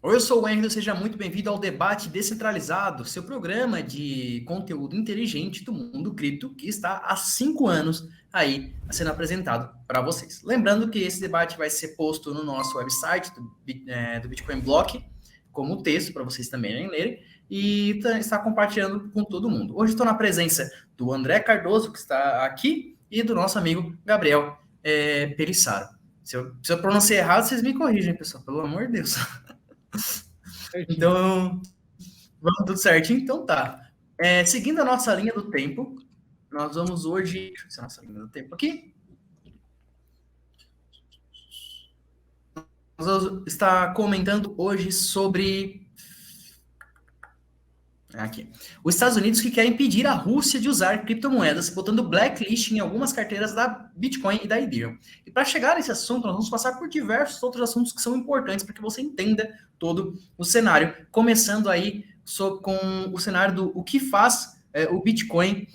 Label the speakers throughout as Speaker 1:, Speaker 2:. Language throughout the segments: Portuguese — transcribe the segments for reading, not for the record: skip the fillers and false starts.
Speaker 1: Oi, eu sou o Henry, seja muito bem-vindo ao Debate Descentralizado, seu programa de conteúdo inteligente do mundo cripto, que está há 5 anos aí sendo apresentado para vocês. Lembrando que esse debate vai ser posto no nosso website do Bitcoin Block, como texto para vocês também lerem, e está compartilhando com todo mundo. Hoje estou na presença do André Cardoso, que está aqui, e do nosso amigo Gabriel Pelissaro. Se eu pronunciei errado, vocês me corrigem, pessoal, pelo amor de Deus.
Speaker 2: Certinho.
Speaker 1: Então, vamos tudo certinho? Então tá. Seguindo a nossa linha do tempo, nós vamos hoje. Deixa eu ver se a nossa linha do tempo aqui. Nós vamos estar comentando hoje sobre. Aqui. Os Estados Unidos que quer impedir a Rússia de usar criptomoedas, botando blacklist em algumas carteiras da Bitcoin e da Ethereum. E para chegar nesse assunto, nós vamos passar por diversos outros assuntos que são importantes para que você entenda todo o cenário, começando aí com o cenário do o que faz o Bitcoin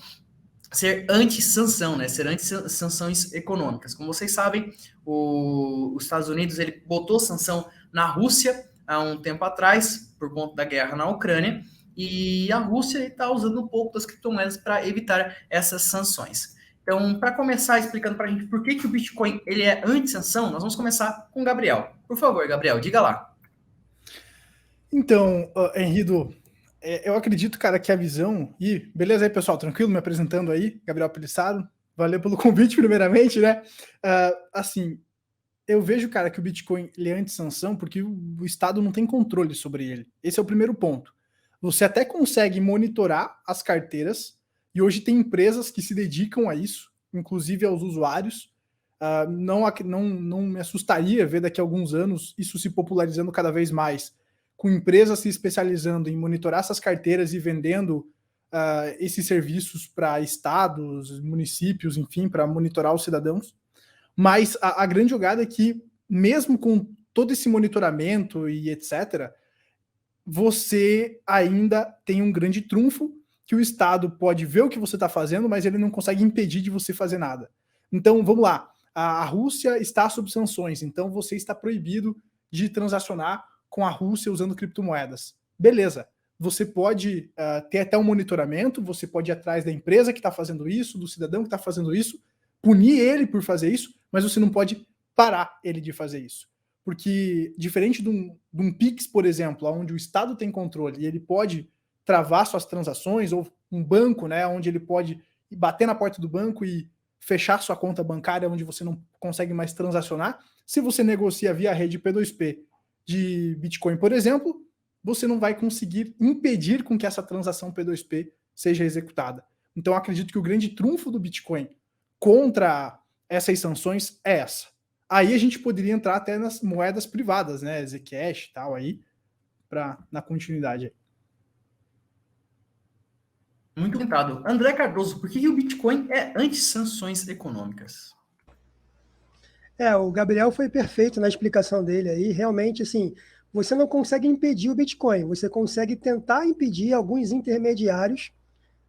Speaker 1: ser anti-sanção, né? Ser anti-sanções econômicas. Como vocês sabem, os Estados Unidos ele botou sanção na Rússia há um tempo atrás, por conta da guerra na Ucrânia, e a Rússia está usando um pouco das criptomoedas para evitar essas sanções. Então, para começar explicando para a gente por que o Bitcoin ele é anti-sanção, nós vamos começar com o Gabriel. Por favor, Gabriel, diga lá.
Speaker 2: Então, Henrido, eu acredito, cara, que a visão... E beleza aí, pessoal, tranquilo? Me apresentando aí, Gabriel Pelissaro. Valeu pelo convite, primeiramente, né? Assim, eu vejo, cara, que o Bitcoin ele é anti-sanção porque o Estado não tem controle sobre ele. Esse é o primeiro ponto. Você até consegue monitorar as carteiras, e hoje tem empresas que se dedicam a isso, inclusive aos usuários. Não me assustaria ver daqui a alguns anos isso se popularizando cada vez mais, com empresas se especializando em monitorar essas carteiras e vendendo esses serviços para estados, municípios, enfim, para monitorar os cidadãos. Mas a grande jogada é que, mesmo com todo esse monitoramento e etc., você ainda tem um grande trunfo, que o Estado pode ver o que você está fazendo, mas ele não consegue impedir de você fazer nada. Então, vamos lá. A Rússia está sob sanções, então você está proibido de transacionar com a Rússia usando criptomoedas. Beleza. Você pode ter até um monitoramento, você pode ir atrás da empresa que está fazendo isso, do cidadão que está fazendo isso, punir ele por fazer isso, mas você não pode parar ele de fazer isso. Porque, diferente de um Pix, por exemplo, onde o Estado tem controle e ele pode travar suas transações, ou um banco, né, onde ele pode bater na porta do banco e fechar sua conta bancária, onde você não consegue mais transacionar, se você negocia via rede P2P de Bitcoin, por exemplo, você não vai conseguir impedir com que essa transação P2P seja executada. Então, eu acredito que o grande trunfo do Bitcoin contra essas sanções é essa. Aí a gente poderia entrar até nas moedas privadas, né? Zcash e tal, aí, na continuidade.
Speaker 1: Muito comentado. André Cardoso, por que o Bitcoin é anti-sanções econômicas?
Speaker 3: O Gabriel foi perfeito na explicação dele aí. Realmente, assim, você não consegue impedir o Bitcoin, você consegue tentar impedir alguns intermediários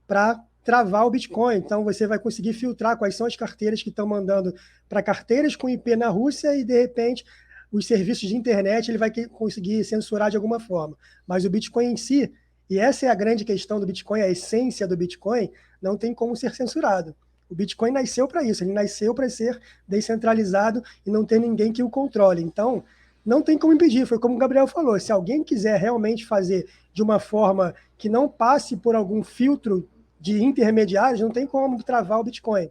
Speaker 3: para travar o Bitcoin. Então, você vai conseguir filtrar quais são as carteiras que estão mandando para carteiras com IP na Rússia e, de repente, os serviços de internet ele vai conseguir censurar de alguma forma. Mas o Bitcoin em si, e essa é a grande questão do Bitcoin, a essência do Bitcoin, não tem como ser censurado. O Bitcoin nasceu para isso, ele nasceu para ser descentralizado e não ter ninguém que o controle. Então, não tem como impedir, foi como o Gabriel falou, se alguém quiser realmente fazer de uma forma que não passe por algum filtro de intermediários, não tem como travar o Bitcoin.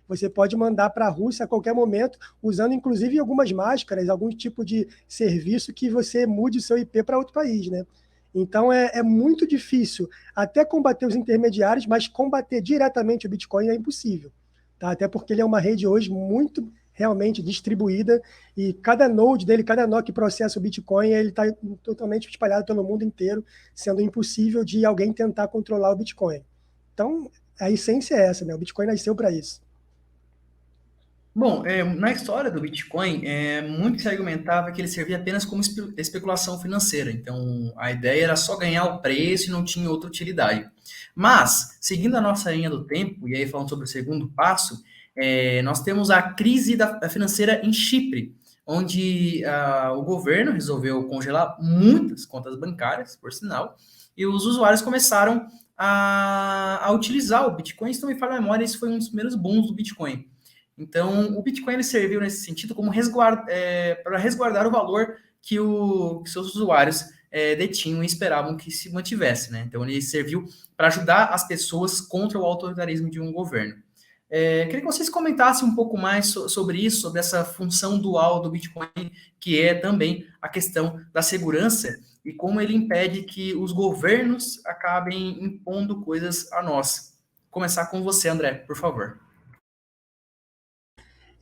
Speaker 3: Você pode mandar para a Rússia a qualquer momento, usando inclusive algumas máscaras, algum tipo de serviço que você mude o seu IP para outro país, né? Então é muito difícil até combater os intermediários, mas combater diretamente o Bitcoin é impossível. Tá? Até porque ele é uma rede hoje muito realmente distribuída e cada node dele, cada nó que processa o Bitcoin, ele está totalmente espalhado pelo mundo inteiro, sendo impossível de alguém tentar controlar o Bitcoin. Então, a essência é essa, né? O Bitcoin nasceu para isso.
Speaker 1: Bom, na história do Bitcoin, muito se argumentava que ele servia apenas como especulação financeira. Então, a ideia era só ganhar o preço e não tinha outra utilidade. Mas, seguindo a nossa linha do tempo, e aí falando sobre o segundo passo, nós temos a crise financeira em Chipre, onde o governo resolveu congelar muitas contas bancárias, por sinal, e os usuários começaram a utilizar o Bitcoin. Se não me falha a memória, esse foi um dos primeiros booms do Bitcoin. Então, o Bitcoin ele serviu nesse sentido como para resguardar o valor que os seus usuários detinham e esperavam que se mantivesse, né? Então, ele serviu para ajudar as pessoas contra o autoritarismo de um governo. Queria que vocês comentassem um pouco mais sobre isso, sobre essa função dual do Bitcoin, que é também a questão da segurança e como ele impede que os governos acabem impondo coisas a nós. Vou começar com você, André, por favor.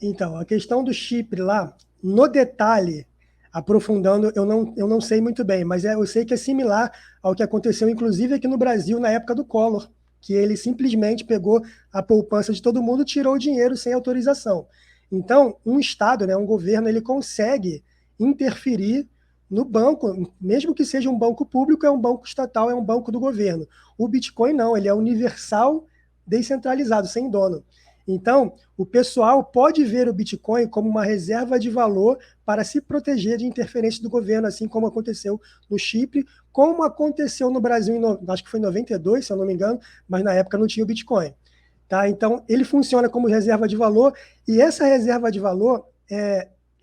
Speaker 3: Então, a questão do chip lá, no detalhe, aprofundando, eu não sei muito bem, mas eu sei que é similar ao que aconteceu, inclusive, aqui no Brasil, na época do Collor, que ele simplesmente pegou a poupança de todo mundo e tirou o dinheiro sem autorização. Então, um Estado, né, um governo, ele consegue interferir no banco, mesmo que seja um banco público, é um banco estatal, é um banco do governo. O Bitcoin não, ele é universal, descentralizado, sem dono. Então, o pessoal pode ver o Bitcoin como uma reserva de valor para se proteger de interferência do governo, assim como aconteceu no Chipre, como aconteceu no Brasil, acho que foi em 92, se eu não me engano, mas na época não tinha o Bitcoin. Tá? Então, ele funciona como reserva de valor, e essa reserva de valor,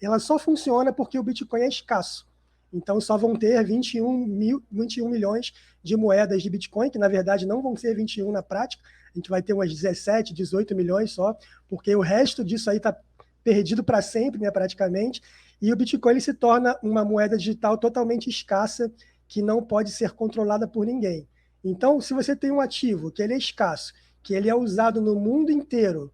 Speaker 3: ela só funciona porque o Bitcoin é escasso. Então, só vão ter 21 milhões de moedas de Bitcoin, que na verdade não vão ser 21 na prática, a gente vai ter umas 17, 18 milhões só, porque o resto disso aí está perdido para sempre, né, praticamente, e o Bitcoin ele se torna uma moeda digital totalmente escassa, que não pode ser controlada por ninguém. Então, se você tem um ativo que ele é escasso, que ele é usado no mundo inteiro,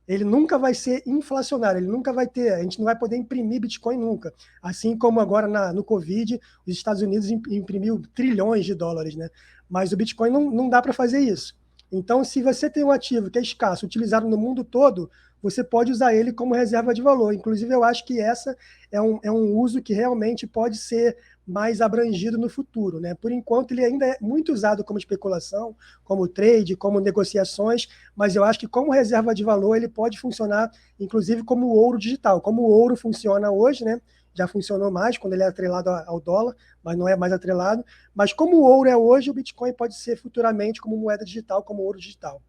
Speaker 3: ele nunca vai ser inflacionário, ele nunca vai ter, a gente não vai poder imprimir Bitcoin nunca. Assim como agora no Covid, os Estados Unidos imprimiu trilhões de dólares, né? Mas o Bitcoin não dá para fazer isso. Então, se você tem um ativo que é escasso, utilizado no mundo todo, você pode usar ele como reserva de valor. Inclusive, eu acho que essa é um uso que realmente pode ser mais abrangido no futuro, né? Por enquanto, ele ainda é muito usado como especulação, como trade, como negociações, mas eu acho que como reserva de valor ele pode funcionar, inclusive, como ouro digital. Como o ouro funciona hoje, né? Já funcionou mais quando ele é atrelado ao dólar, mas não é mais atrelado. Mas como o ouro é hoje, o Bitcoin pode ser futuramente como moeda digital, como ouro digital.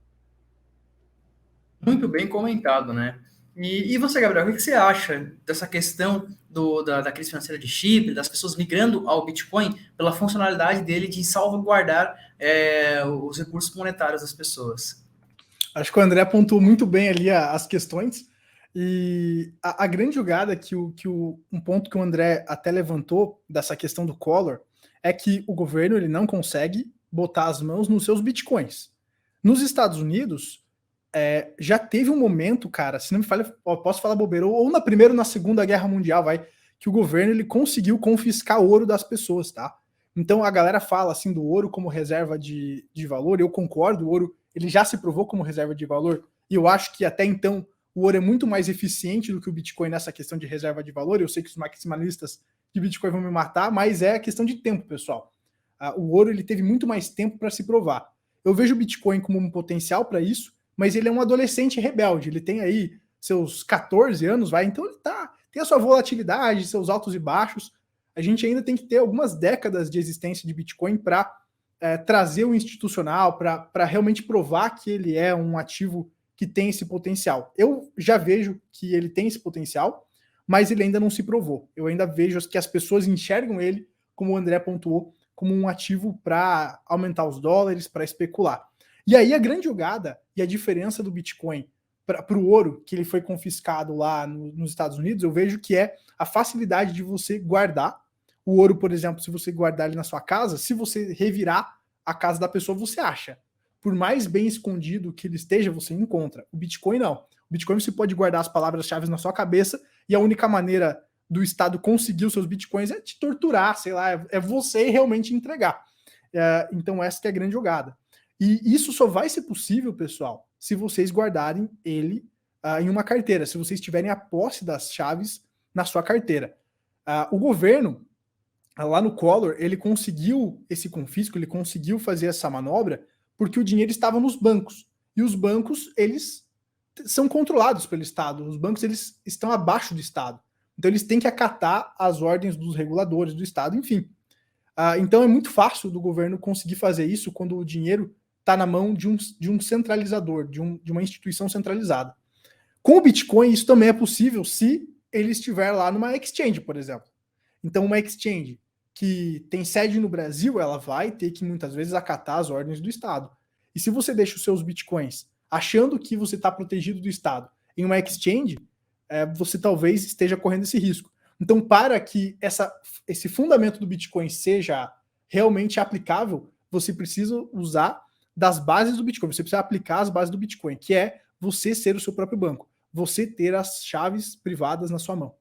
Speaker 1: Muito bem comentado, né? E você, Gabriel, o que você acha dessa questão da crise financeira de Chipre, das pessoas migrando ao Bitcoin pela funcionalidade dele de salvaguardar os recursos monetários das pessoas?
Speaker 2: Acho que o André apontou muito bem ali as questões. E a grande jogada um ponto que o André até levantou dessa questão do Collor é que o governo ele não consegue botar as mãos nos seus bitcoins. Nos Estados Unidos, já teve um momento, cara, se não me falha, posso falar bobeira, ou na Primeira ou na Segunda Guerra Mundial, que o governo ele conseguiu confiscar ouro das pessoas, tá? Então a galera fala assim do ouro como reserva de valor, eu concordo, o ouro ele já se provou como reserva de valor, e eu acho que até então o ouro é muito mais eficiente do que o Bitcoin nessa questão de reserva de valor. Eu sei que os maximalistas de Bitcoin vão me matar, mas é questão de tempo, pessoal. O ouro ele teve muito mais tempo para se provar. Eu vejo o Bitcoin como um potencial para isso, mas ele é um adolescente rebelde. Ele tem aí seus 14 anos, então ele tem a sua volatilidade, seus altos e baixos. A gente ainda tem que ter algumas décadas de existência de Bitcoin para trazer o institucional, para realmente provar que ele é um ativo que tem esse potencial. Eu já vejo que ele tem esse potencial, mas ele ainda não se provou. Eu ainda vejo que as pessoas enxergam ele, como o André pontuou, como um ativo para aumentar os dólares, para especular. E aí a grande jogada e a diferença do Bitcoin para o ouro, que ele foi confiscado lá nos Estados Unidos, eu vejo que é a facilidade de você guardar. O ouro, por exemplo, se você guardar ele na sua casa, se você revirar a casa da pessoa, você acha. Por mais bem escondido que ele esteja, você encontra. O Bitcoin não. O Bitcoin você pode guardar as palavras-chave na sua cabeça e a única maneira do Estado conseguir os seus Bitcoins é te torturar, sei lá, é você realmente entregar. Então essa que é a grande jogada. E isso só vai ser possível, pessoal, se vocês guardarem ele em uma carteira, se vocês tiverem a posse das chaves na sua carteira. O governo, lá no Collor, ele conseguiu esse confisco, ele conseguiu fazer essa manobra porque o dinheiro estava nos bancos. E os bancos, eles são controlados pelo Estado. Os bancos, eles estão abaixo do Estado. Então eles têm que acatar as ordens dos reguladores do Estado, enfim. Então é muito fácil do governo conseguir fazer isso quando o dinheiro está na mão de um centralizador, de uma instituição centralizada. Com o Bitcoin, isso também é possível se ele estiver lá numa exchange, por exemplo. Então, uma exchange que tem sede no Brasil, ela vai ter que muitas vezes acatar as ordens do Estado. E se você deixa os seus Bitcoins achando que você está protegido do Estado em uma exchange, você talvez esteja correndo esse risco. Então, para que esse fundamento do Bitcoin seja realmente aplicável, você precisa usar das bases do Bitcoin, você precisa aplicar as bases do Bitcoin, que é você ser o seu próprio banco, você ter as chaves privadas na sua mão.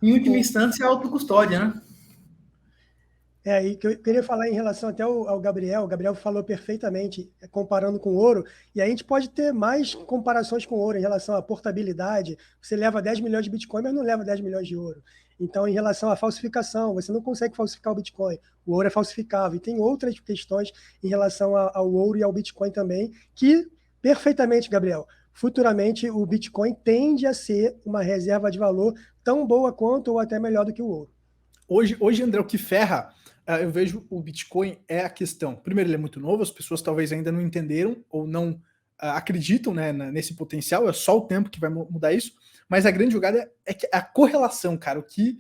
Speaker 1: Em última instância, a autocustódia, né?
Speaker 3: E que eu queria falar em relação até ao Gabriel. O Gabriel falou perfeitamente, comparando com o ouro, e a gente pode ter mais comparações com o ouro em relação à portabilidade. Você leva 10 milhões de Bitcoin, mas não leva 10 milhões de ouro. Então, em relação à falsificação, você não consegue falsificar o Bitcoin. O ouro é falsificável. E tem outras questões em relação ao ouro e ao Bitcoin também, que, perfeitamente, Gabriel, futuramente o Bitcoin tende a ser uma reserva de valor tão boa quanto ou até melhor do que o ouro.
Speaker 2: Hoje, André, o que ferra, eu vejo o Bitcoin é a questão. Primeiro, ele é muito novo, as pessoas talvez ainda não entenderam ou não acreditam, né, nesse potencial, é só o tempo que vai mudar isso, mas a grande jogada é que a correlação, cara, o que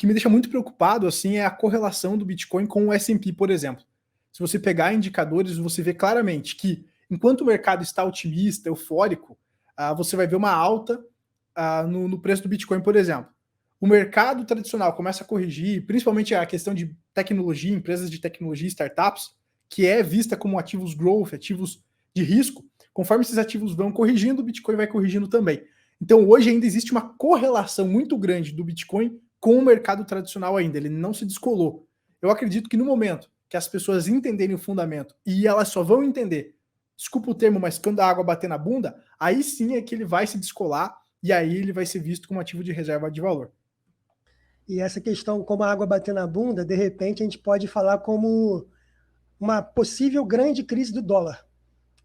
Speaker 2: me deixa muito preocupado assim, é a correlação do Bitcoin com o S&P, por exemplo. Se você pegar indicadores, você vê claramente que enquanto o mercado está otimista, eufórico, você vai ver uma alta no preço do Bitcoin, por exemplo. O mercado tradicional começa a corrigir, principalmente a questão de tecnologia, empresas de tecnologia, startups, que é vista como ativos growth, ativos de risco. Conforme esses ativos vão corrigindo, o Bitcoin vai corrigindo também. Então, hoje ainda existe uma correlação muito grande do Bitcoin com o mercado tradicional ainda. Ele não se descolou. Eu acredito que no momento que as pessoas entenderem o fundamento, e elas só vão entender, desculpa o termo, mas quando a água bater na bunda, aí sim é que ele vai se descolar e aí ele vai ser visto como ativo de reserva de valor.
Speaker 3: E essa questão, como a água bater na bunda, de repente a gente pode falar como uma possível grande crise do dólar.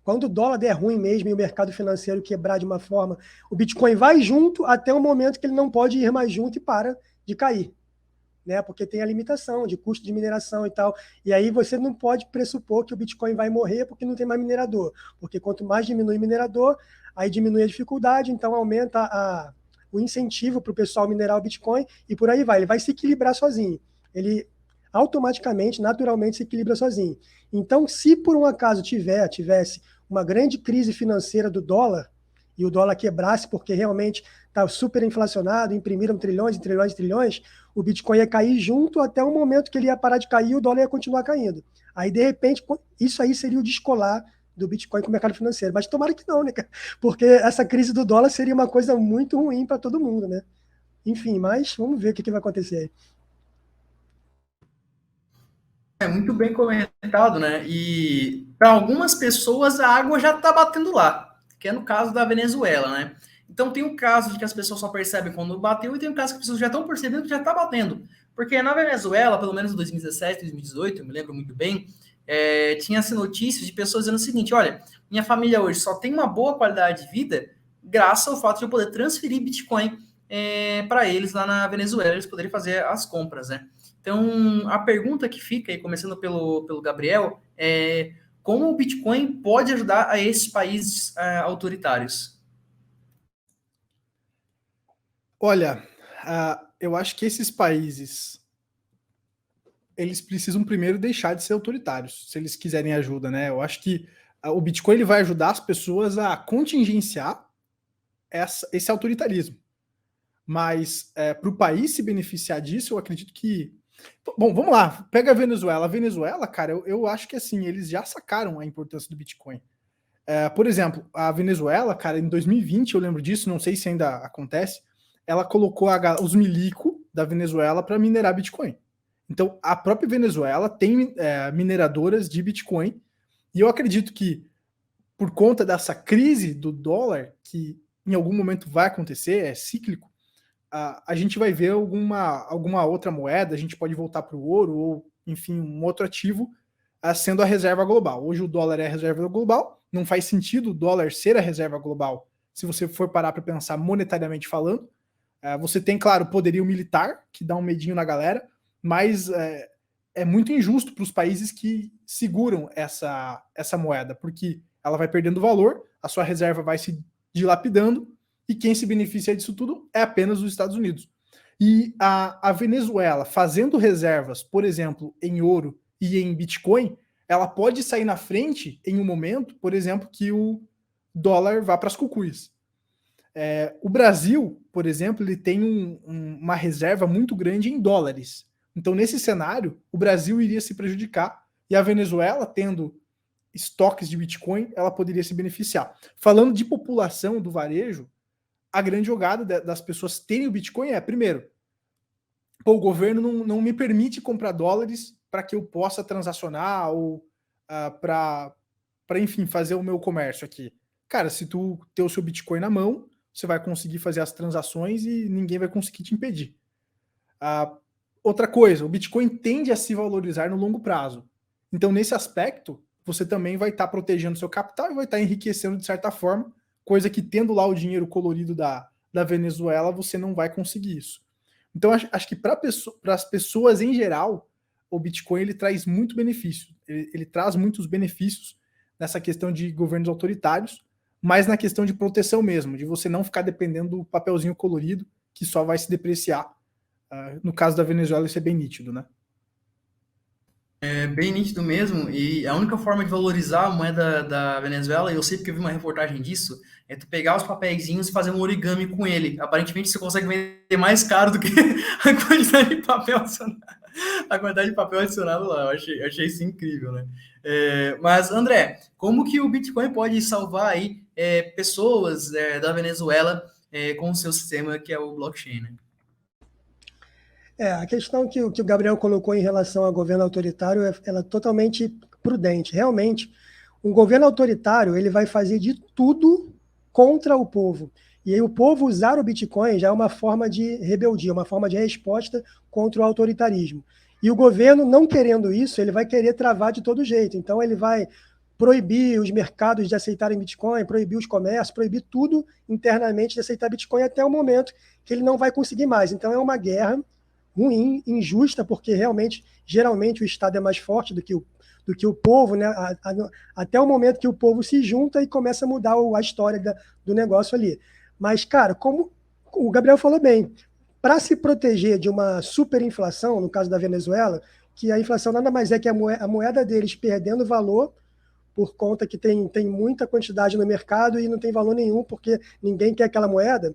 Speaker 3: Quando o dólar der ruim mesmo e o mercado financeiro quebrar de uma forma, o Bitcoin vai junto até o momento que ele não pode ir mais junto e para de cair, né? Porque tem a limitação de custo de mineração e tal. E aí você não pode pressupor que o Bitcoin vai morrer porque não tem mais minerador. Porque quanto mais diminui o minerador, aí diminui a dificuldade, então aumenta o incentivo para o pessoal minerar o Bitcoin e por aí vai. Ele vai se equilibrar sozinho. Ele automaticamente, naturalmente, se equilibra sozinho. Então, se por um acaso tivesse uma grande crise financeira do dólar, e o dólar quebrasse porque realmente está super inflacionado, imprimiram trilhões e trilhões e trilhões, o Bitcoin ia cair junto até o momento que ele ia parar de cair e o dólar ia continuar caindo. Aí, de repente, isso aí seria o descolar do Bitcoin com o mercado financeiro. Mas tomara que não, né, cara? Porque essa crise do dólar seria uma coisa muito ruim para todo mundo, né? Enfim, mas vamos ver o que vai acontecer aí.
Speaker 1: É muito bem comentado, né? E para algumas pessoas a água já está batendo lá, que é no caso da Venezuela, né? Então tem um caso de que as pessoas só percebem quando bateu e tem um caso que as pessoas já estão percebendo que já está batendo. Porque na Venezuela, pelo menos em 2017, 2018, eu me lembro muito bem, tinha-se notícias de pessoas dizendo o seguinte: olha, minha família hoje só tem uma boa qualidade de vida graças ao fato de eu poder transferir Bitcoin para eles lá na Venezuela, eles poderem fazer as compras, né? Então, a pergunta que fica, e começando pelo Gabriel, é como o Bitcoin pode ajudar a esses países autoritários?
Speaker 2: Olha, eu acho que esses países, eles precisam primeiro deixar de ser autoritários, se eles quiserem ajuda, né? Eu acho que o Bitcoin ele vai ajudar as pessoas a contingenciar esse autoritarismo. Mas para o país se beneficiar disso, eu acredito que... Bom, vamos lá, pega a Venezuela. A Venezuela, cara, eu acho que assim, eles já sacaram a importância do Bitcoin. Por exemplo, a Venezuela, cara, em 2020, eu lembro disso, não sei se ainda acontece, ela colocou os milico da Venezuela para minerar Bitcoin. Então, a própria Venezuela tem mineradoras de Bitcoin, e eu acredito que, por conta dessa crise do dólar, que em algum momento vai acontecer, é cíclico, a gente vai ver alguma outra moeda, a gente pode voltar para o ouro, ou, enfim, um outro ativo, sendo a reserva global. Hoje o dólar é a reserva global, não faz sentido o dólar ser a reserva global se você for parar para pensar monetariamente falando. Você tem, claro, poderio militar, que dá um medinho na galera, mas é muito injusto para os países que seguram essa moeda, porque ela vai perdendo valor, a sua reserva vai se dilapidando, e quem se beneficia disso tudo é apenas os Estados Unidos. E a Venezuela, fazendo reservas, por exemplo, em ouro e em Bitcoin, ela pode sair na frente em um momento, por exemplo, que o dólar vá para as cucuias. O Brasil, por exemplo, ele tem uma reserva muito grande em dólares. Então, nesse cenário, o Brasil iria se prejudicar e a Venezuela, tendo estoques de Bitcoin, ela poderia se beneficiar. Falando de população do varejo, a grande jogada das pessoas terem o Bitcoin é, primeiro, o governo não me permite comprar dólares para que eu possa transacionar ou para, enfim, fazer o meu comércio aqui. Cara, se tu ter o seu Bitcoin na mão, você vai conseguir fazer as transações e ninguém vai conseguir te impedir. Outra coisa, o Bitcoin tende a se valorizar no longo prazo. Então, nesse aspecto, você também vai estar protegendo seu capital e vai estar enriquecendo de certa forma, coisa que tendo lá o dinheiro colorido da Venezuela, você não vai conseguir isso. Então, acho que para as pessoas em geral, o Bitcoin ele traz muito benefício. Ele traz muitos benefícios nessa questão de governos autoritários, mas na questão de proteção mesmo, de você não ficar dependendo do papelzinho colorido, que só vai se depreciar. No caso da Venezuela, isso é bem nítido, né?
Speaker 1: É bem nítido mesmo, e a única forma de valorizar a moeda da Venezuela, eu sei porque eu vi uma reportagem disso, é tu pegar os papeizinhos e fazer um origami com ele. Aparentemente você consegue vender mais caro do que a quantidade de papel adicionado, a quantidade de papel adicionado lá. Eu achei isso incrível, né? Mas, André, como que o Bitcoin pode salvar aí pessoas da Venezuela com o seu sistema, que é o blockchain, né?
Speaker 3: A questão que o Gabriel colocou em relação ao governo autoritário, ela é totalmente prudente. Realmente, um governo autoritário ele vai fazer de tudo contra o povo. E aí o povo usar o Bitcoin já é uma forma de rebeldia, uma forma de resposta contra o autoritarismo. E o governo, não querendo isso, ele vai querer travar de todo jeito. Então, ele vai proibir os mercados de aceitarem Bitcoin, proibir os comércios, proibir tudo internamente de aceitar Bitcoin até o momento que ele não vai conseguir mais. Então, é uma guerra ruim, injusta, porque realmente, geralmente, o Estado é mais forte do que o povo, né? Até o momento que o povo se junta e começa a mudar a história do negócio ali. Mas, cara, como o Gabriel falou bem, para se proteger de uma superinflação, no caso da Venezuela, que a inflação nada mais é que a moeda deles perdendo valor, por conta que tem muita quantidade no mercado e não tem valor nenhum, porque ninguém quer aquela moeda.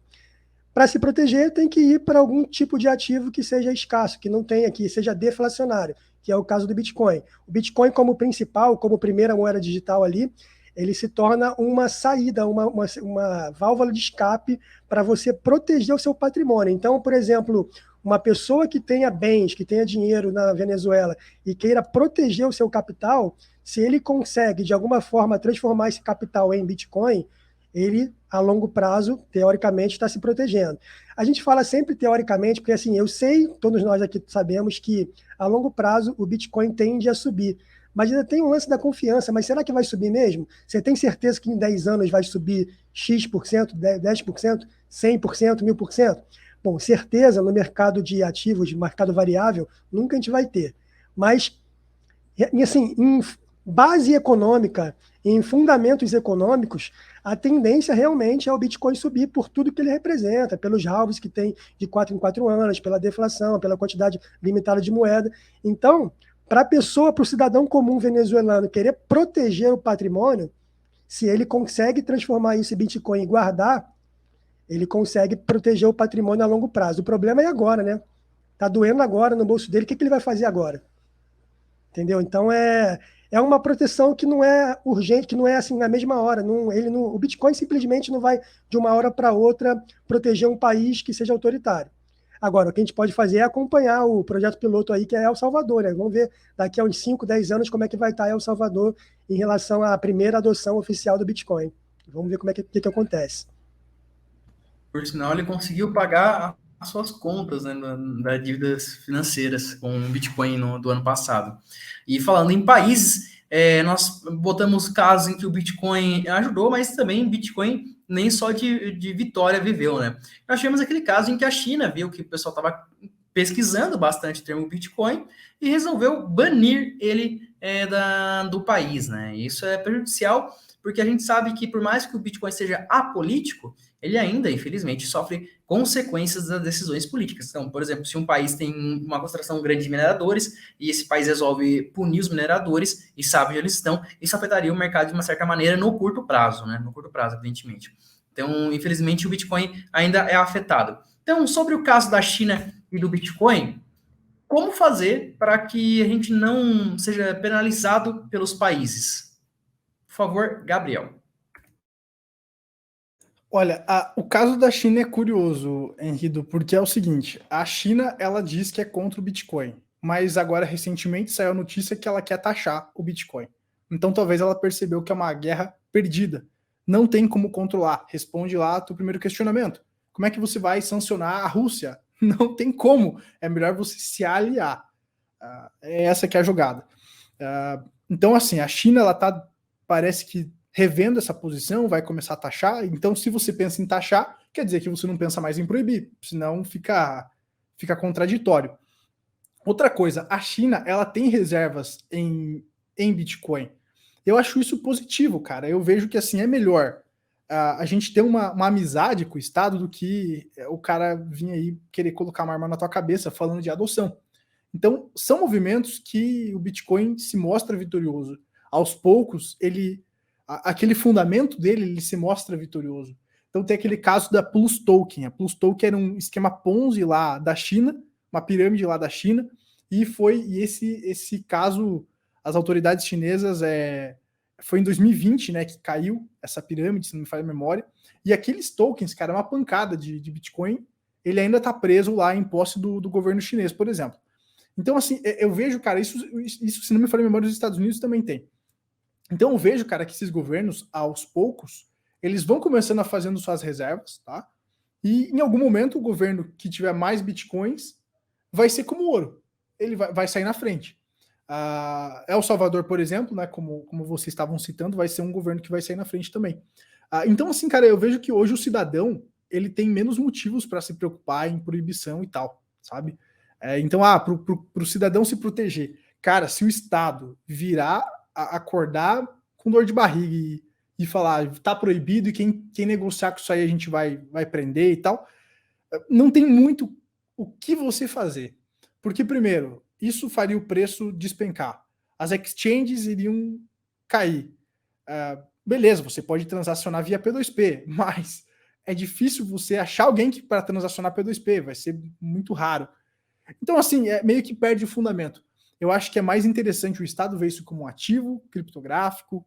Speaker 3: Para se proteger, tem que ir para algum tipo de ativo que seja escasso, que não tenha, que seja deflacionário, que é o caso do Bitcoin. O Bitcoin, como principal, como primeira moeda digital ali, ele se torna uma saída, uma válvula de escape para você proteger o seu patrimônio. Então, por exemplo, uma pessoa que tenha bens, que tenha dinheiro na Venezuela e queira proteger o seu capital, se ele consegue, de alguma forma, transformar esse capital em Bitcoin, ele, a longo prazo, teoricamente, está se protegendo. A gente fala sempre teoricamente, porque assim, eu sei, todos nós aqui sabemos que a longo prazo o Bitcoin tende a subir. Mas ainda tem um lance da confiança, mas será que vai subir mesmo? Você tem certeza que em 10 anos vai subir X%, 10%, 100%, 1000%? Bom, certeza no mercado de ativos, de mercado variável, nunca a gente vai ter. Mas, assim, em base econômica, em fundamentos econômicos, a tendência realmente é o Bitcoin subir por tudo que ele representa, pelos halves que tem de 4 em 4 anos, pela deflação, pela quantidade limitada de moeda. Então, para a pessoa, para o cidadão comum venezuelano querer proteger o patrimônio, se ele consegue transformar isso em Bitcoin e guardar, ele consegue proteger o patrimônio a longo prazo. O problema é agora, né? Tá doendo agora no bolso dele, o que ele vai fazer agora? Entendeu? Então, é uma proteção que não é urgente, que não é assim na mesma hora. O Bitcoin simplesmente não vai, de uma hora para outra, proteger um país que seja autoritário. Agora, o que a gente pode fazer é acompanhar o projeto piloto aí, que é El Salvador, né? Vamos ver daqui a uns 5, 10 anos como é que vai estar El Salvador em relação à primeira adoção oficial do Bitcoin. Vamos ver como é que acontece.
Speaker 1: Por sinal, ele conseguiu pagar as suas contas, né, das dívidas financeiras com o Bitcoin do ano passado. E falando em países, nós botamos casos em que o Bitcoin ajudou, mas também o Bitcoin nem só de vitória viveu, né? Nós tivemos aquele caso em que a China viu que o pessoal estava pesquisando bastante o termo Bitcoin e resolveu banir ele do país, né? E isso é prejudicial porque a gente sabe que por mais que o Bitcoin seja apolítico, ele ainda, infelizmente, sofre consequências das decisões políticas. Então, por exemplo, se um país tem uma concentração grande de mineradores e esse país resolve punir os mineradores e sabe onde eles estão, isso afetaria o mercado de uma certa maneira no curto prazo, né? No curto prazo, evidentemente. Então, infelizmente, o Bitcoin ainda é afetado. Então, sobre o caso da China e do Bitcoin, como fazer para que a gente não seja penalizado pelos países? Por favor, Gabriel.
Speaker 2: Olha, o caso da China é curioso, Henrido, porque é o seguinte, a China, ela diz que é contra o Bitcoin, mas agora, recentemente, saiu a notícia que ela quer taxar o Bitcoin. Então, talvez ela percebeu que é uma guerra perdida. Não tem como controlar. Responde lá o primeiro questionamento. Como é que você vai sancionar a Rússia? Não tem como. É melhor você se aliar. É essa que é a jogada. Então, assim, a China, ela tá, parece que revendo essa posição, vai começar a taxar. Então, se você pensa em taxar, quer dizer que você não pensa mais em proibir, senão fica contraditório. Outra coisa, a China, ela tem reservas em Bitcoin. Eu acho isso positivo, cara. Eu vejo que, assim, é melhor a gente ter uma amizade com o Estado do que o cara vir aí querer colocar uma arma na tua cabeça falando de adoção. Então, são movimentos que o Bitcoin se mostra vitorioso. Aos poucos, aquele fundamento dele, ele se mostra vitorioso. Então tem aquele caso da Plus Token. A Plus Token era um esquema Ponzi lá da China, uma pirâmide lá da China, e esse caso, as autoridades chinesas, foi em 2020, né, que caiu essa pirâmide, se não me falha a memória, e aqueles tokens, cara, uma pancada de Bitcoin, ele ainda está preso lá em posse do governo chinês, por exemplo. Então, assim, eu vejo, cara, isso se não me falha a memória, os Estados Unidos também tem. Então eu vejo, cara, que esses governos, aos poucos, eles vão começando a fazendo suas reservas, tá? E em algum momento o governo que tiver mais bitcoins vai ser como ouro. Ele vai sair na frente. El Salvador, por exemplo, né, como vocês estavam citando, vai ser um governo que vai sair na frente também. Então, assim, cara, eu vejo que hoje o cidadão ele tem menos motivos para se preocupar em proibição e tal, sabe? Então, para o cidadão se proteger. Cara, se o Estado virar acordar com dor de barriga e falar tá proibido e quem negociar com isso aí a gente vai prender e tal, não tem muito o que você fazer. Porque, primeiro, isso faria o preço despencar. As exchanges iriam cair. Beleza, você pode transacionar via P2P, mas é difícil você achar alguém para transacionar P2P, vai ser muito raro. Então, assim, meio que perde o fundamento. Eu acho que é mais interessante o Estado ver isso como um ativo criptográfico,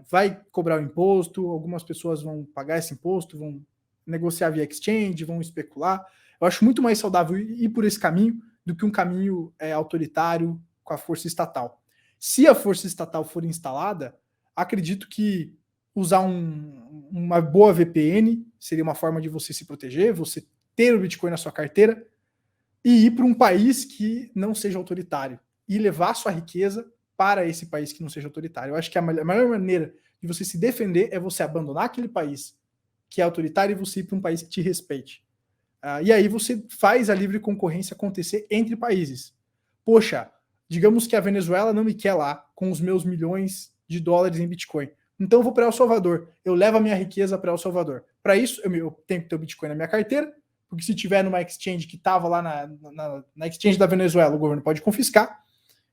Speaker 2: vai cobrar o imposto, algumas pessoas vão pagar esse imposto, vão negociar via exchange, vão especular. Eu acho muito mais saudável ir por esse caminho do que um caminho autoritário com a força estatal. Se a força estatal for instalada, acredito que usar uma boa VPN seria uma forma de você se proteger, você ter o Bitcoin na sua carteira e ir para um país que não seja autoritário e levar sua riqueza para esse país que não seja autoritário. Eu acho que a melhor maneira de você se defender é você abandonar aquele país que é autoritário e você ir para um país que te respeite. E aí você faz a livre concorrência acontecer entre países. Poxa, digamos que a Venezuela não me quer lá com os meus milhões de dólares em Bitcoin. Então eu vou para El Salvador. Eu levo a minha riqueza para El Salvador. Para isso, eu tenho que ter o Bitcoin na minha carteira, porque se tiver numa exchange que estava lá na exchange da Venezuela, o governo pode confiscar.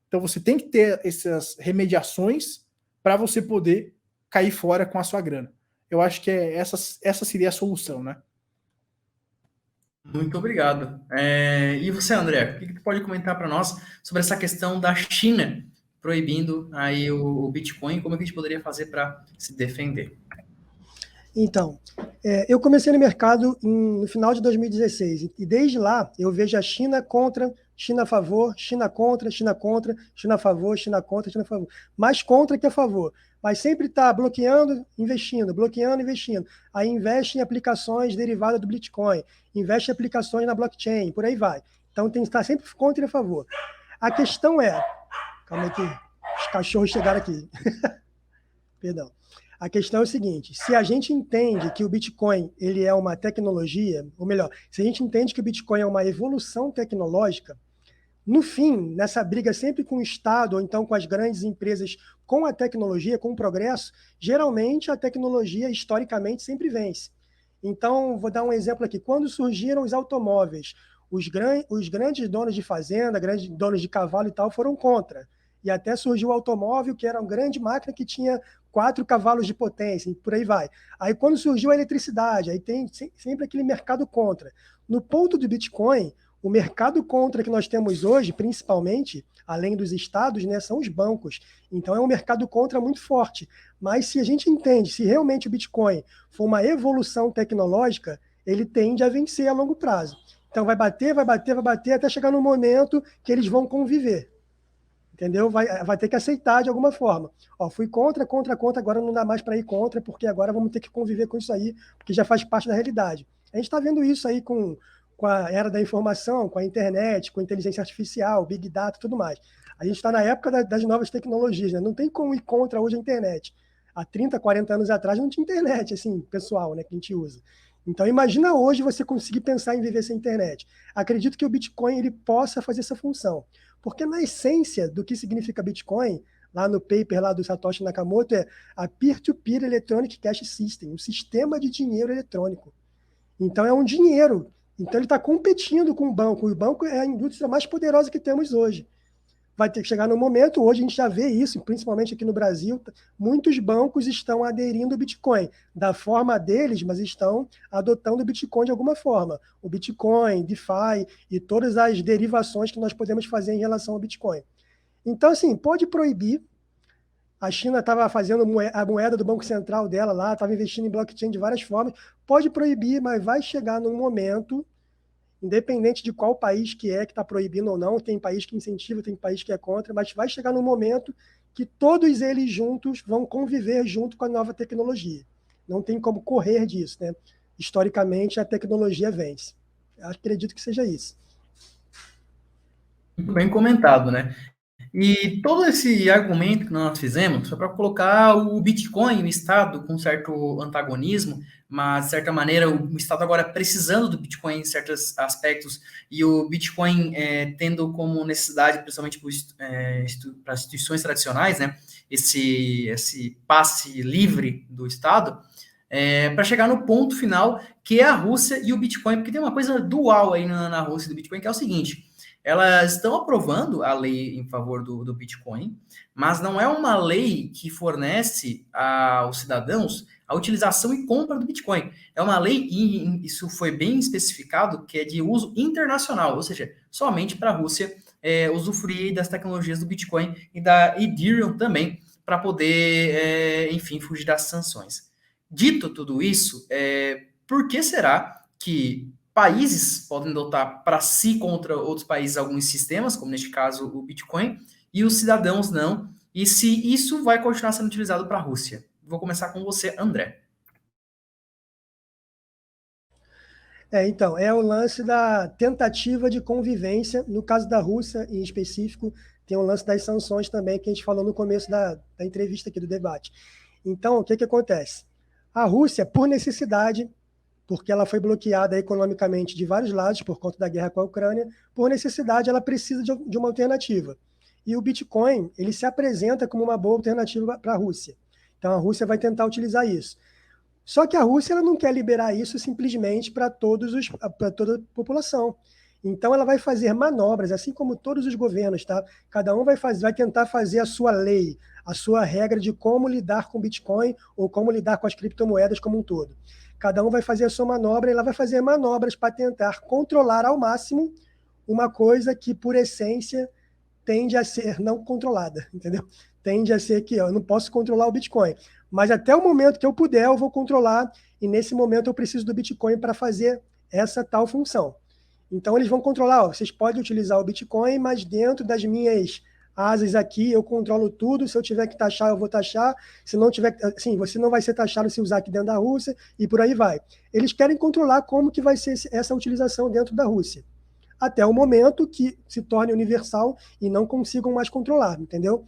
Speaker 2: Então você tem que ter essas remediações para você poder cair fora com a sua grana. Eu acho que essa seria a solução, né?
Speaker 1: Muito obrigado. E você, André, o que tu pode comentar para nós sobre essa questão da China proibindo aí o Bitcoin? Como é que a gente poderia fazer para se defender?
Speaker 3: Então, eu comecei no mercado no final de 2016 e desde lá eu vejo a China contra, China a favor, China contra, China contra, China a favor, China contra, China a favor. Mais contra que a favor. Mas sempre está bloqueando, investindo, bloqueando, investindo. Aí investe em aplicações derivadas do Bitcoin, investe em aplicações na blockchain, por aí vai. Então tem que estar sempre contra e a favor. A questão é... Calma aí que os cachorros chegaram aqui. Perdão. A questão é o seguinte, se a gente entende que o Bitcoin ele é uma tecnologia, ou melhor, se a gente entende que o Bitcoin é uma evolução tecnológica, no fim, nessa briga sempre com o Estado, ou então com as grandes empresas, com a tecnologia, com o progresso, geralmente a tecnologia, historicamente, sempre vence. Então, vou dar um exemplo aqui. Quando surgiram os automóveis, os grandes donos de fazenda, grandes donos de cavalo e tal, foram contra. E até surgiu o automóvel, que era uma grande máquina que tinha 4 cavalos de potência, e por aí vai. Aí, quando surgiu a eletricidade, aí tem sempre aquele mercado contra. No ponto do Bitcoin, o mercado contra que nós temos hoje, principalmente, além dos estados, né, são os bancos. Então, é um mercado contra muito forte. Mas se a gente entende, se realmente o Bitcoin for uma evolução tecnológica, ele tende a vencer a longo prazo. Então, vai bater, vai bater, vai bater, até chegar no momento que eles vão conviver. Entendeu? Vai ter que aceitar de alguma forma. Ó, fui contra, agora não dá mais para ir contra, porque agora vamos ter que conviver com isso aí, porque já faz parte da realidade. A gente está vendo isso aí com a era da informação, com a internet, com a inteligência artificial, Big Data e tudo mais. A gente está na época das novas tecnologias, né? Não tem como ir contra hoje a internet. Há 30, 40 anos atrás não tinha internet, assim, pessoal, né, que a gente usa. Então, imagina hoje você conseguir pensar em viver sem internet. Acredito que o Bitcoin ele possa fazer essa função. Porque na essência do que significa Bitcoin, lá no paper lá do Satoshi Nakamoto, é a Peer-to-Peer Electronic Cash System, um sistema de dinheiro eletrônico. Então, é um dinheiro. Então, ele está competindo com o banco. O banco é a indústria mais poderosa que temos hoje. Vai ter que chegar no momento, hoje a gente já vê isso, principalmente aqui no Brasil, muitos bancos estão aderindo ao Bitcoin, da forma deles, mas estão adotando o Bitcoin de alguma forma. O Bitcoin, DeFi e todas as derivações que nós podemos fazer em relação ao Bitcoin. Então, assim, pode proibir. A China estava fazendo a moeda do Banco Central dela lá, estava investindo em blockchain de várias formas. Pode proibir, mas vai chegar num momento, independente de qual país que está proibindo ou não, tem país que incentiva, tem país que é contra, mas vai chegar num momento que todos eles juntos vão conviver junto com a nova tecnologia. Não tem como correr disso, né? Historicamente, a tecnologia vence. Eu acredito que seja isso.
Speaker 1: Muito bem comentado, né? E todo esse argumento que nós fizemos foi para colocar o Bitcoin, o Estado, com certo antagonismo, mas, de certa maneira, o Estado agora precisando do Bitcoin em certos aspectos, e o Bitcoin tendo como necessidade, principalmente para instituições tradicionais, né, esse passe livre do Estado, para chegar no ponto final, que é a Rússia e o Bitcoin, porque tem uma coisa dual aí na Rússia do Bitcoin, que é o seguinte: elas estão aprovando a lei em favor do Bitcoin, mas não é uma lei que fornece aos cidadãos a utilização e compra do Bitcoin. É uma lei, e isso foi bem especificado, que é de uso internacional, ou seja, somente para a Rússia usufruir das tecnologias do Bitcoin e da Ethereum também, para poder, enfim, fugir das sanções. Dito tudo isso, por que será que países podem adotar para si contra outros países alguns sistemas, como neste caso o Bitcoin, e os cidadãos não? E se isso vai continuar sendo utilizado para a Rússia? Vou começar com você, André.
Speaker 3: Então, é o lance da tentativa de convivência. No caso da Rússia, em específico, tem o lance das sanções também, que a gente falou no começo da entrevista aqui, do debate. Então, o que acontece? A Rússia, por necessidade, porque ela foi bloqueada economicamente de vários lados por conta da guerra com a Ucrânia, por necessidade ela precisa de uma alternativa. E o Bitcoin, ele se apresenta como uma boa alternativa para a Rússia. Então a Rússia vai tentar utilizar isso. Só que a Rússia ela não quer liberar isso simplesmente para toda a população. Então ela vai fazer manobras, assim como todos os governos, tá? Cada um vai tentar fazer a sua lei, a sua regra de como lidar com o Bitcoin ou como lidar com as criptomoedas como um todo. Cada um vai fazer a sua manobra e ela vai fazer manobras para tentar controlar ao máximo uma coisa que, por essência, tende a ser não controlada, entendeu? Tende a ser que eu não posso controlar o Bitcoin, mas até o momento que eu puder, eu vou controlar, e nesse momento eu preciso do Bitcoin para fazer essa tal função. Então eles vão controlar, vocês podem utilizar o Bitcoin, mas dentro das minhas asas aqui, eu controlo tudo, se eu tiver que taxar, eu vou taxar, se não tiver, assim, você não vai ser taxado se usar aqui dentro da Rússia, e por aí vai. Eles querem controlar como que vai ser essa utilização dentro da Rússia, até o momento que se torne universal e não consigam mais controlar, entendeu?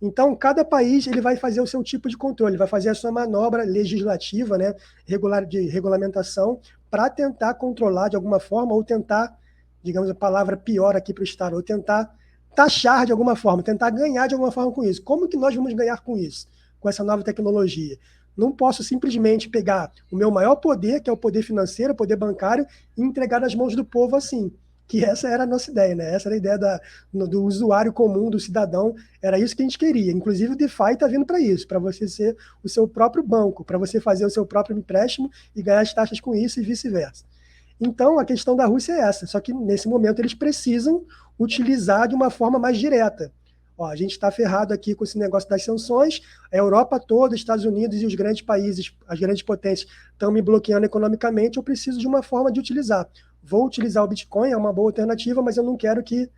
Speaker 3: Então, cada país ele vai fazer o seu tipo de controle, vai fazer a sua manobra legislativa, né, de regulamentação, para tentar controlar de alguma forma, ou tentar, digamos a palavra pior aqui para o Estado, ou tentar taxar de alguma forma, tentar ganhar de alguma forma com isso. Como que nós vamos ganhar com isso, com essa nova tecnologia? Não posso simplesmente pegar o meu maior poder, que é o poder financeiro, o poder bancário, e entregar nas mãos do povo assim. Que essa era a nossa ideia, né? Essa era a ideia do usuário comum, do cidadão, era isso que a gente queria. Inclusive o DeFi está vindo para isso, para você ser o seu próprio banco, para você fazer o seu próprio empréstimo e ganhar as taxas com isso e vice-versa. Então a questão da Rússia é essa, só que nesse momento eles precisam utilizar de uma forma mais direta. Ó, a gente está ferrado aqui com esse negócio das sanções, a Europa toda, Estados Unidos e os grandes países, as grandes potências estão me bloqueando economicamente, eu preciso de uma forma de utilizar. Vou utilizar o Bitcoin, é uma boa alternativa, mas eu não quero que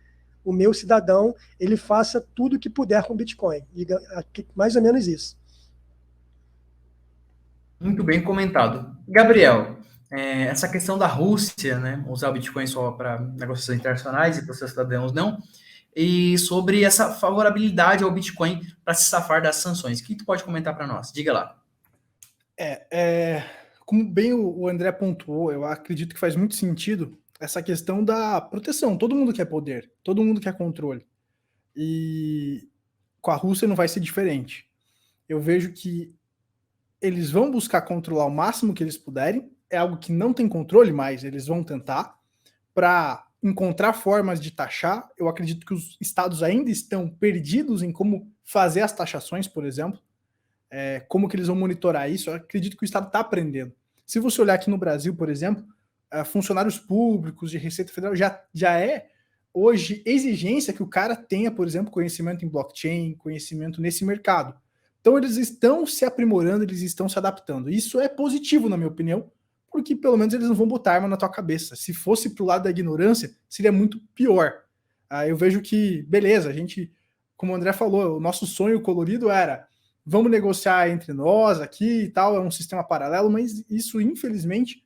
Speaker 3: o meu cidadão ele faça tudo o que puder com o Bitcoin. E mais ou menos isso.
Speaker 1: Muito bem comentado. Gabriel, essa questão da Rússia, né, usar o Bitcoin só para negociações internacionais e para os seus cidadãos não, e sobre essa favorabilidade ao Bitcoin para se safar das sanções. O que tu pode comentar para nós? Diga lá.
Speaker 2: Como bem o André pontuou, eu acredito que faz muito sentido essa questão da proteção. Todo mundo quer poder, todo mundo quer controle. E com a Rússia não vai ser diferente. Eu vejo que eles vão buscar controlar o máximo que eles puderem, é algo que não tem controle, mas eles vão tentar, para encontrar formas de taxar. Eu acredito que os estados ainda estão perdidos em como fazer as taxações, por exemplo. Como que eles vão monitorar isso? Eu acredito que o estado está aprendendo. Se você olhar aqui no Brasil, por exemplo, funcionários públicos de Receita Federal já é hoje exigência que o cara tenha, por exemplo, conhecimento em blockchain, conhecimento nesse mercado. Então eles estão se aprimorando, eles estão se adaptando. Isso é positivo, na minha opinião, porque pelo menos eles não vão botar arma na tua cabeça. Se fosse pro lado da ignorância, seria muito pior. Eu vejo que, beleza, a gente, como o André falou, o nosso sonho colorido era vamos negociar entre nós aqui e tal, é um sistema paralelo, mas isso, infelizmente,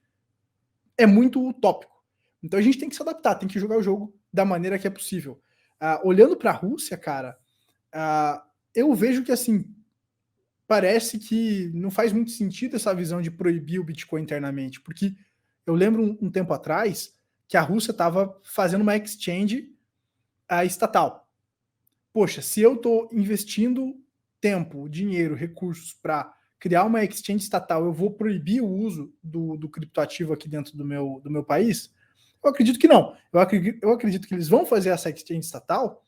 Speaker 2: é muito utópico. Então a gente tem que se adaptar, tem que jogar o jogo da maneira que é possível. Olhando para a Rússia, cara, eu vejo que, assim, parece que não faz muito sentido essa visão de proibir o Bitcoin internamente, porque eu lembro um tempo atrás que a Rússia estava fazendo uma exchange estatal. Poxa, se eu estou investindo tempo, dinheiro, recursos para criar uma exchange estatal, eu vou proibir o uso do criptoativo aqui dentro do meu país? Eu acredito que não. Eu acredito que eles vão fazer essa exchange estatal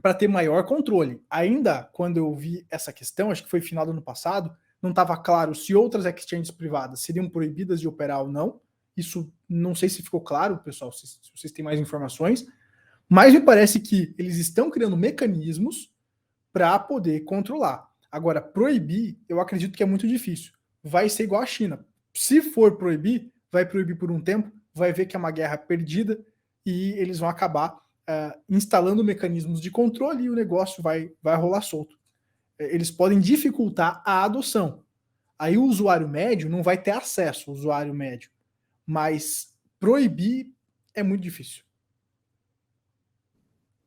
Speaker 2: para ter maior controle. Ainda quando eu vi essa questão, acho que foi final do ano passado, não estava claro se outras exchanges privadas seriam proibidas de operar ou não. Isso não sei se ficou claro, pessoal, se vocês têm mais informações, mas me parece que eles estão criando mecanismos para poder controlar. Agora, proibir, eu acredito que é muito difícil. Vai ser igual a China. Se for proibir, vai proibir por um tempo, vai ver que é uma guerra perdida e eles vão acabar instalando mecanismos de controle e o negócio vai rolar solto. Eles podem dificultar a adoção. Aí o usuário médio não vai ter acesso, o usuário médio. Mas proibir é muito difícil.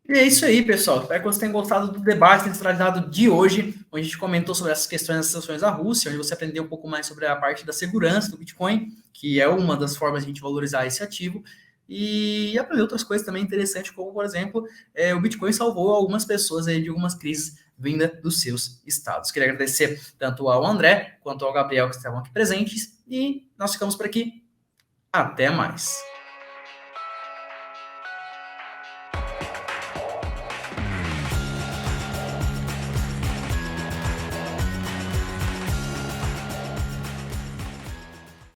Speaker 1: E é isso aí, pessoal. Espero que vocês tenham gostado do debate centralizado de hoje, onde a gente comentou sobre essas questões das sanções da Rússia, onde você aprendeu um pouco mais sobre a parte da segurança do Bitcoin, que é uma das formas de a gente valorizar esse ativo, e aprender outras coisas também interessantes, como, por exemplo, o Bitcoin salvou algumas pessoas aí de algumas crises vinda dos seus estados. Queria agradecer tanto ao André quanto ao Gabriel que estavam aqui presentes, e nós ficamos por aqui. Até mais.